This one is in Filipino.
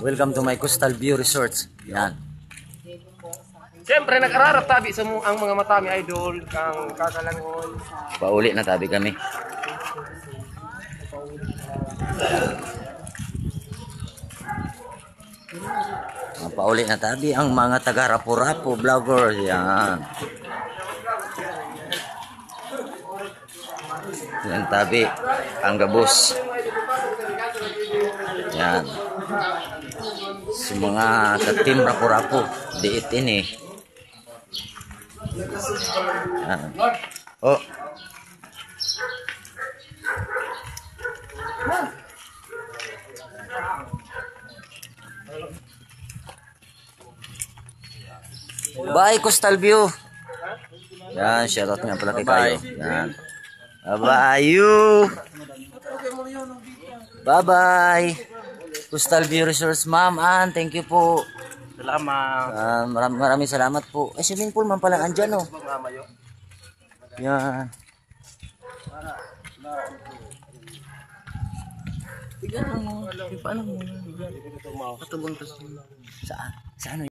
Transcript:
Welcome to my Coastal View Resorts. Yan. Siyempre, nag-ararap tabi sa ang mga matami idol, ang kakalangon. Pauli na tabi kami. Pauli na tabi ang mga taga-rapo-rapo vloggers. Yan. Yan tabi ang gabos. Yan. Sa mga ka-team rapo-rapo, diit ini. Yan. Oh. Bye Coastal View. Yan, shoutout nga pala kay Kayo. Yan. Bye you. Bye-bye. Coastal View Resorts, ma'am. Thank you po. Salamat. Maraming salamat po. Swimming pool man pala andyan, oh. Yan. Tignan mo. Paano mo? Katubong to. Saan? Saan?